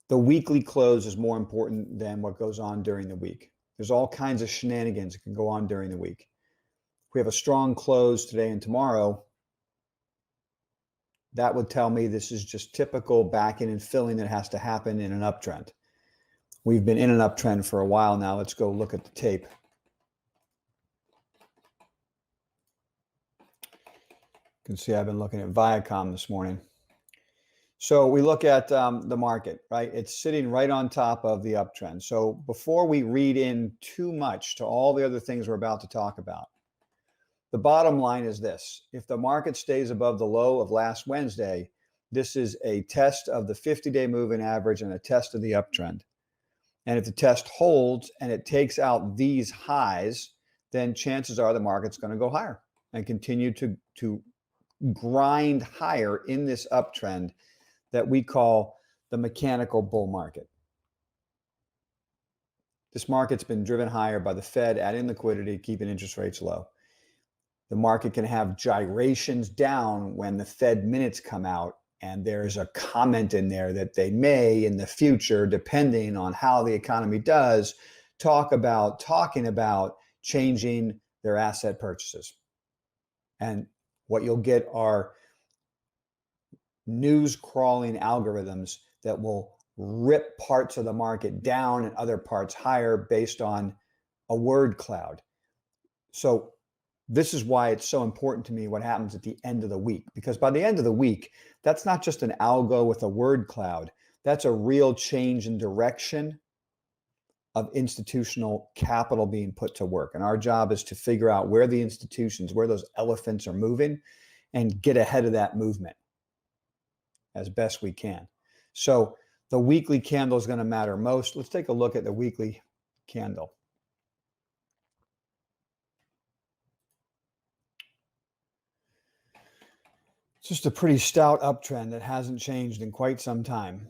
the weekly close is more important than what goes on during the week. There's all kinds of shenanigans that can go on during the week. If we have a strong close today and tomorrow, that would tell me this is just typical backing and filling that has to happen in an uptrend. We've been in an uptrend for a while now. Let's go look at the tape. You can see I've been looking at Viacom this morning. So we look at the market, right? It's sitting right on top of the uptrend. So before we read in too much to all the other things we're about to talk about, the bottom line is this. If the market stays above the low of last Wednesday, this is a test of the 50-day moving average and a test of the uptrend. And if the test holds and it takes out these highs, then chances are the market's going to go higher and continue to grind higher in this uptrend that we call the mechanical bull market. This market's been driven higher by the Fed adding liquidity, keeping interest rates low. The market can have gyrations down when the Fed minutes come out, and there's a comment in there that they may in the future, depending on how the economy does, talking about changing their asset purchases. And what you'll get are news crawling algorithms that will rip parts of the market down and other parts higher based on a word cloud. So this is why it's so important to me what happens at the end of the week, because by the end of the week, that's not just an algo with a word cloud. That's a real change in direction of institutional capital being put to work. And our job is to figure out where the institutions, where those elephants are moving, and get ahead of that movement as best we can. So the weekly candle is going to matter most. Let's take a look at the weekly candle. It's just a pretty stout uptrend that hasn't changed in quite some time.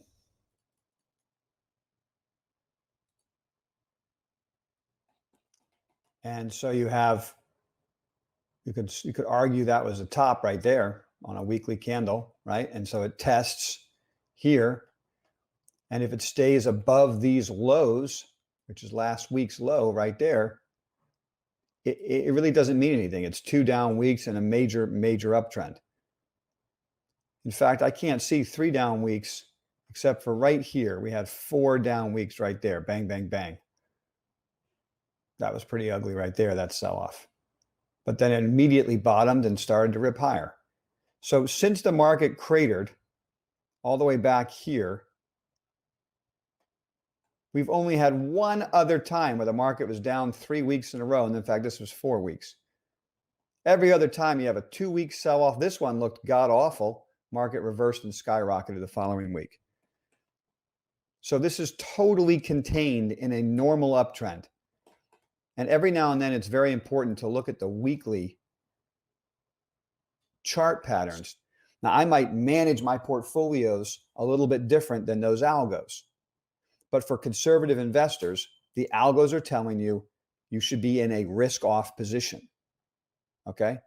And so you could argue that was a top right there on a weekly candle, right? And so it tests here. And if it stays above these lows, which is last week's low right there, it really doesn't mean anything. It's 2 down weeks and a major uptrend. In fact, I can't see 3 down weeks except for right here. We had 4 down weeks right there. Bang, bang, bang. That was pretty ugly right there, that sell-off. But then it immediately bottomed and started to rip higher. So since the market cratered all the way back here, we've only had one other time where the market was down 3 weeks in a row. And in fact, this was 4 weeks. Every other time you have a 2-week sell-off. This one looked god-awful. Market reversed and skyrocketed the following week. So this is totally contained in a normal uptrend. And every now and then it's very important to look at the weekly chart patterns. Now, I might manage my portfolios a little bit different than those algos. But for conservative investors, the algos are telling you you should be in a risk-off position. Okay?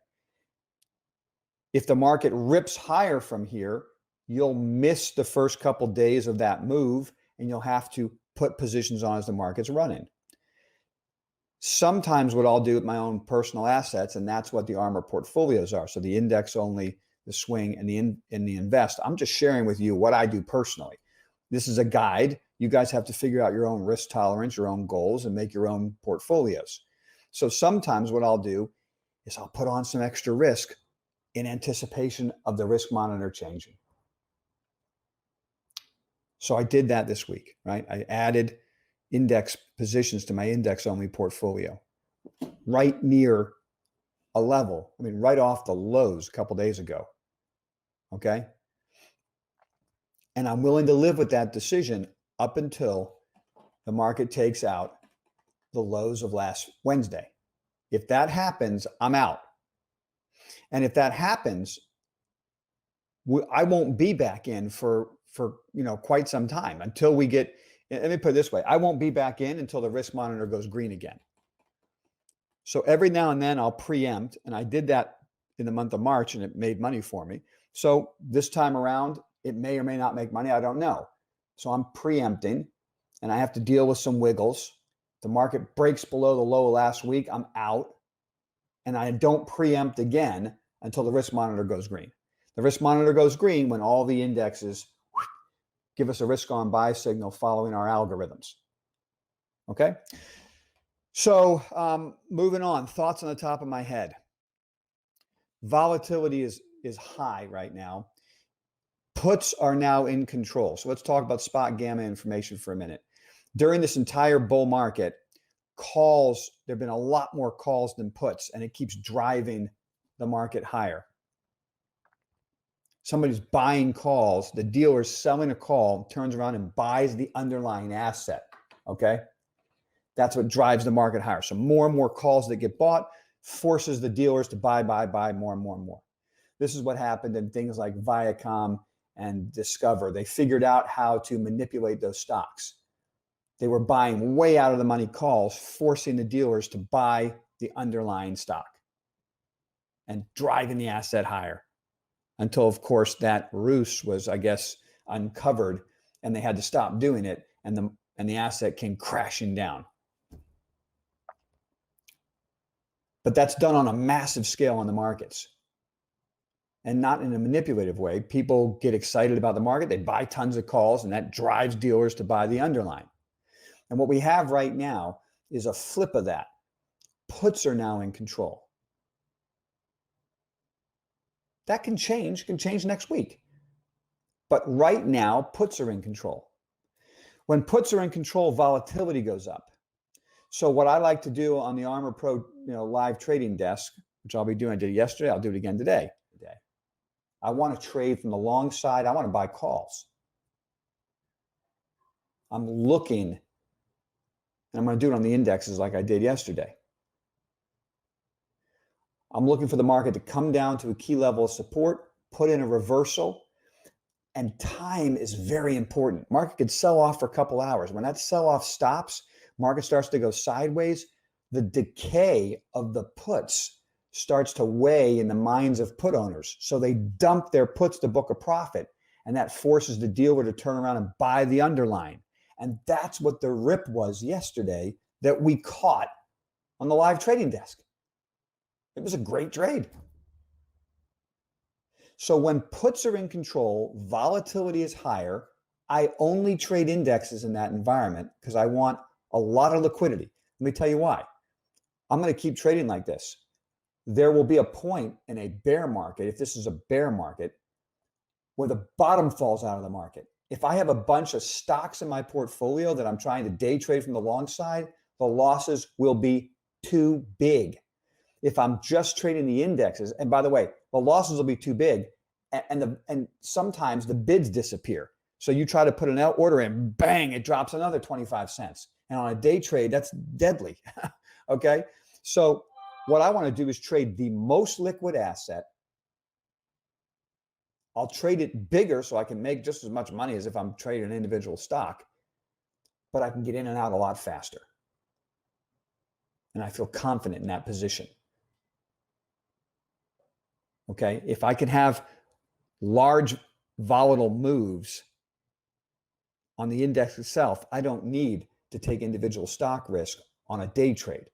If the market rips higher from here, you'll miss the first couple days of that move, and you'll have to put positions on as the market's running. Sometimes what I'll do with my own personal assets, and that's what the ARMR portfolios are. So the index only, the swing, and the invest. I'm just sharing with you what I do personally. This is a guide. You guys have to figure out your own risk tolerance, your own goals, and make your own portfolios. So sometimes what I'll do is I'll put on some extra risk in anticipation of the risk monitor changing. So I did that this week, right? I added index positions to my index only portfolio right near a level. I mean, right off the lows a couple days ago. Okay. And I'm willing to live with that decision up until the market takes out the lows of last Wednesday. If that happens, I'm out. And if that happens, I won't be back in for quite some time until we get. Let me put it this way. I won't be back in until the risk monitor goes green again. So every now and then I'll preempt, and I did that in the month of March, and it made money for me. So this time around, it may or may not make money. I don't know. So I'm preempting, and I have to deal with some wiggles. The market breaks below the low last week, I'm out, and I don't preempt again until the risk monitor goes green. The risk monitor goes green when all the indexes give us a risk on buy signal following our algorithms. Okay? So moving on, thoughts on the top of my head. Volatility is high right now. Puts are now in control. So let's talk about spot gamma information for a minute. During this entire bull market, calls, there have been a lot more calls than puts, and it keeps driving the market higher. Somebody's buying calls, the dealer's selling a call, turns around and buys the underlying asset, okay? That's what drives the market higher. So more and more calls that get bought forces the dealers to buy more and more and more. This is what happened in things like Viacom and Discover. They figured out how to manipulate those stocks. They were buying way out of the money calls, forcing the dealers to buy the underlying stock and driving the asset higher until, of course, that ruse was, I guess, uncovered and they had to stop doing it, and the asset came crashing down. But that's done on a massive scale in the markets and not in a manipulative way. People get excited about the market. They buy tons of calls, and that drives dealers to buy the underlying. And what we have right now is a flip of that. Puts are now in control. That can change next week. But right now, puts are in control. When puts are in control, volatility goes up. So what I like to do on the ARMR Pro live trading desk, which I'll be doing, I did it yesterday, I'll do it again today. I want to trade from the long side. I want to buy calls. I'm looking, and I'm going to do it on the indexes like I did yesterday. I'm looking for the market to come down to a key level of support, put in a reversal, and time is very important. Market could sell off for a couple hours. When that sell-off stops, market starts to go sideways, the decay of the puts starts to weigh in the minds of put owners. So they dump their puts to book a profit, and that forces the dealer to turn around and buy the underlying. And that's what the rip was yesterday that we caught on the live trading desk. It was a great trade. So when puts are in control, volatility is higher. I only trade indexes in that environment because I want a lot of liquidity. Let me tell you why. I'm going to keep trading like this. There will be a point in a bear market, if this is a bear market, where the bottom falls out of the market. If I have a bunch of stocks in my portfolio that I'm trying to day trade from the long side, the losses will be too big. If I'm just trading the indexes, and by the way, the losses will be too big, and sometimes the bids disappear. So you try to put an order in, bang, it drops another 25 cents. And on a day trade, that's deadly. Okay? So what I want to do is trade the most liquid asset. I'll trade it bigger so I can make just as much money as if I'm trading an individual stock, but I can get in and out a lot faster. And I feel confident in that position. Okay? If I can have large volatile moves on the index itself, I don't need to take individual stock risk on a day trade.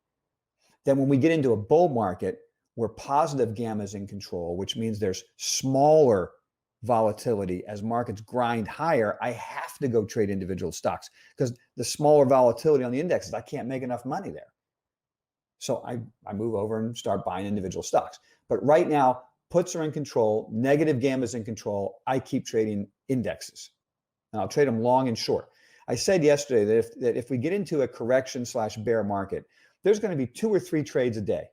Then when we get into a bull market where positive gamma is in control, which means there's smaller volatility as markets grind higher, I have to go trade individual stocks because the smaller volatility on the indexes, I can't make enough money there. So I move over and start buying individual stocks. But right now, puts are in control, negative gamma is in control. I keep trading indexes, and I'll trade them long and short. I said yesterday that if we get into a correction / bear market, there's going to be 2 or 3 trades a day.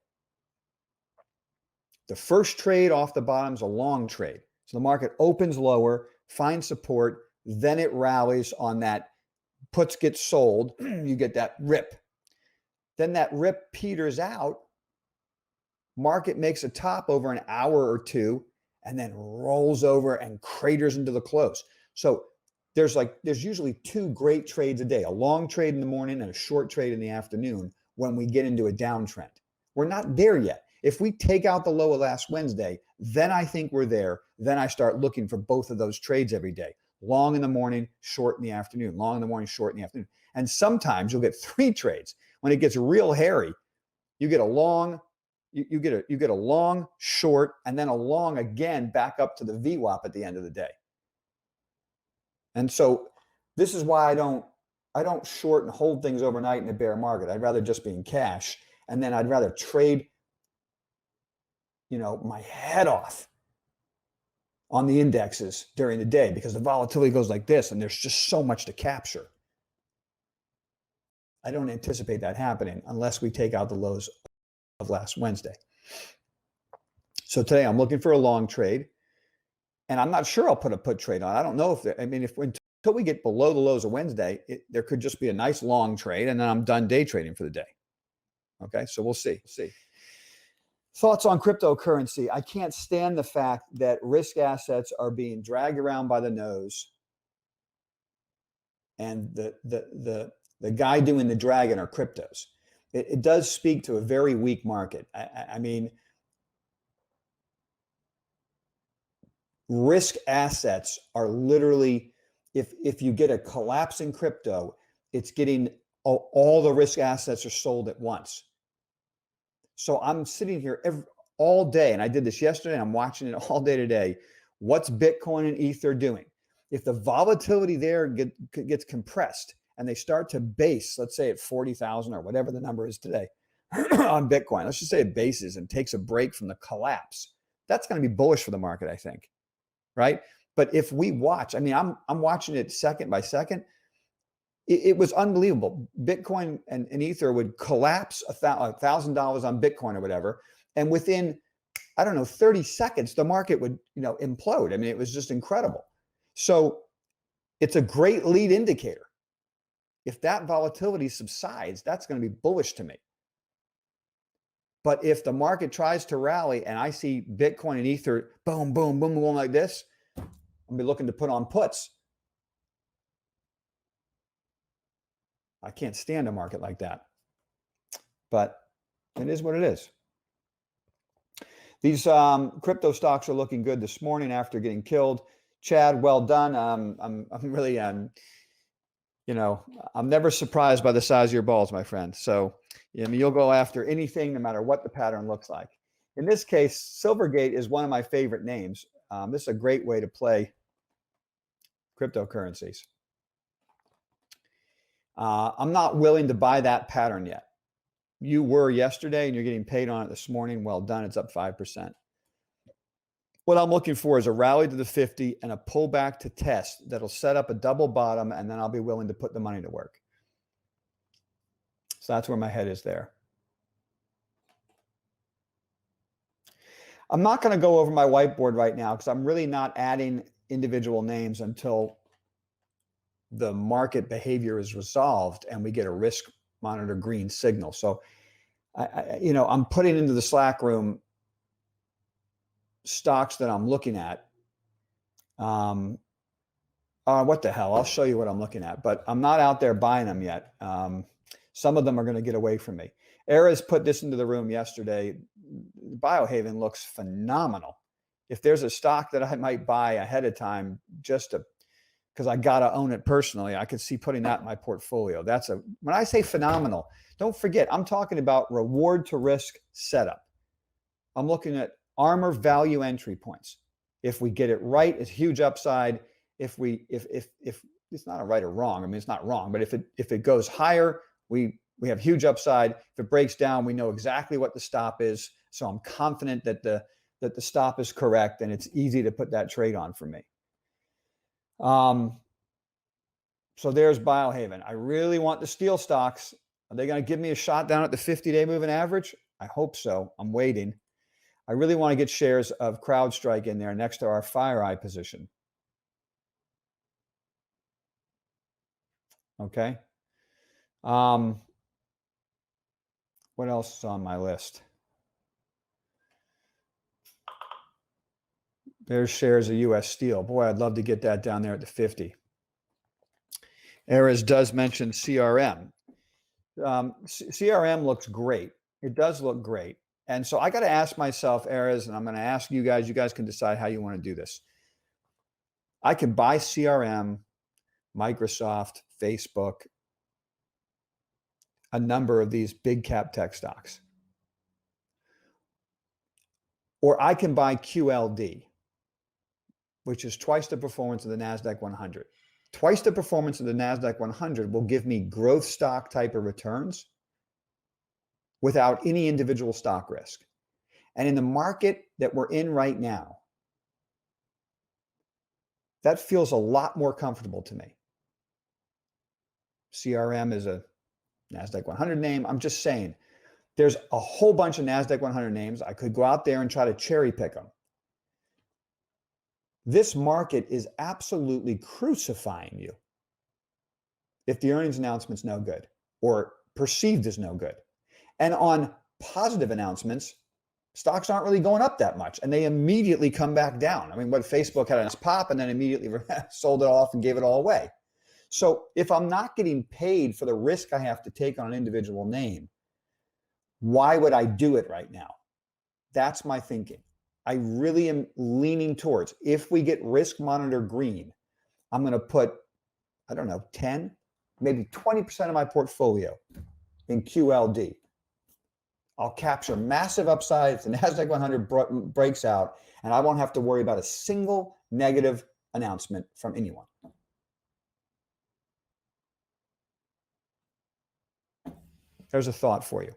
The first trade off the bottom is a long trade. So the market opens lower, finds support, then it rallies on that puts get sold. You get that rip. Then that rip peters out. Market makes a top over an hour or two and then rolls over and craters into the close. So there's usually 2 great trades a day, a long trade in the morning and a short trade in the afternoon when we get into a downtrend. We're not there yet. If we take out the low of last Wednesday, then I think we're there. Then I start looking for both of those trades every day. long in the morning, short in the afternoon, long in the morning, short in the afternoon. And sometimes you'll get 3 trades. When it gets real hairy, you get a long, you get a long, short, and then a long again back up to the VWAP at the end of the day. And so this is why I don't short and hold things overnight in a bear market. I'd rather just be in cash, and then I'd rather trade, my head off on the indexes during the day, because the volatility goes like this and there's just so much to capture. I don't anticipate that happening unless we take out the lows of last Wednesday. So today I'm looking for a long trade, and I'm not sure I'll put a put trade on. I don't know if until we get below the lows of Wednesday, there could just be a nice long trade, and then I'm done day trading for the day. Okay, so we'll see. Thoughts on cryptocurrency. I can't stand the fact that risk assets are being dragged around by the nose, and the guy doing the dragging are cryptos. It does speak to a very weak market. I mean, risk assets are literally, if you get a collapse in crypto, it's getting all the risk assets are sold at once. So I'm sitting here all day, and I did this yesterday, and I'm watching it all day today. What's Bitcoin and Ether doing? If the volatility there gets compressed and they start to base, let's say at 40,000 or whatever the number is today on Bitcoin, let's just say it bases and takes a break from the collapse, that's going to be bullish for the market, I think, right? But if we watch, I mean, I'm watching it second by second. It was unbelievable. Bitcoin and Ether would collapse $1,000 on Bitcoin or whatever, and within, I don't know, 30 seconds, the market would, implode. I mean, it was just incredible. So it's a great lead indicator. If that volatility subsides, that's going to be bullish to me. But if the market tries to rally and I see Bitcoin and Ether boom, boom, boom, boom like this, I'll be looking to put on puts. I can't stand a market like that. But it is what it is. These crypto stocks are looking good this morning after getting killed. Chad, well done. I'm really, I'm never surprised by the size of your balls, my friend. So, you'll go after anything, no matter what the pattern looks like. In this case, Silvergate is one of my favorite names. This is a great way to play cryptocurrencies. I'm not willing to buy that pattern yet. You were yesterday, and you're getting paid on it this morning. Well done. It's up 5%. What I'm looking for is a rally to the 50 and a pullback to test that'll set up a double bottom, and then I'll be willing to put the money to work. So that's where my head is there. I'm not going to go over my whiteboard right now because I'm really not adding individual names until the market behavior is resolved and we get a risk monitor green signal. So, I'm putting into the Slack room stocks that I'm looking at. What the hell? I'll show you what I'm looking at, but I'm not out there buying them yet. Some of them are going to get away from me. Era's put this into the room yesterday. Biohaven looks phenomenal. If there's a stock that I might buy ahead of time, because I got to own it personally, I could see putting that in my portfolio. When I say phenomenal, don't forget, I'm talking about reward to risk setup. I'm looking at ARMR value entry points. If we get it right, it's huge upside. If it's not a right or wrong, I mean, it's not wrong, but if it goes higher, we have huge upside. If it breaks down, we know exactly what the stop is. So I'm confident that the stop is correct, and it's easy to put that trade on for me. So there's Biohaven. I really want the steel stocks. Are they going to give me a shot down at the 50-day moving average? I hope so. I'm waiting. I really want to get shares of CrowdStrike in there next to our FireEye position. Okay. What else is on my list? There's shares of U.S. Steel. Boy, I'd love to get that down there at the 50. Eras does mention CRM. CRM looks great. It does look great. And so I got to ask myself, Eras, and I'm going to ask you guys can decide how you want to do this. I can buy CRM, Microsoft, Facebook, a number of these big cap tech stocks. Or I can buy QLD, which is twice the performance of the NASDAQ 100. Twice the performance of the NASDAQ 100 will give me growth stock type of returns without any individual stock risk. And in the market that we're in right now, that feels a lot more comfortable to me. CRM is a NASDAQ 100 name. I'm just saying, there's a whole bunch of NASDAQ 100 names. I could go out there and try to cherry pick them. This market is absolutely crucifying you if the earnings announcement's no good or perceived as no good. And on positive announcements, stocks aren't really going up that much, and they immediately come back down. I mean, what Facebook had a nice pop and then immediately sold it off and gave it all away. So if I'm not getting paid for the risk I have to take on an individual name, why would I do it right now? That's my thinking. I really am leaning towards, if we get risk monitor green, I'm going to put, I don't know, 10, maybe 20% of my portfolio in QLD. I'll capture massive upside if the NASDAQ 100 breaks out, and I won't have to worry about a single negative announcement from anyone. There's a thought for you.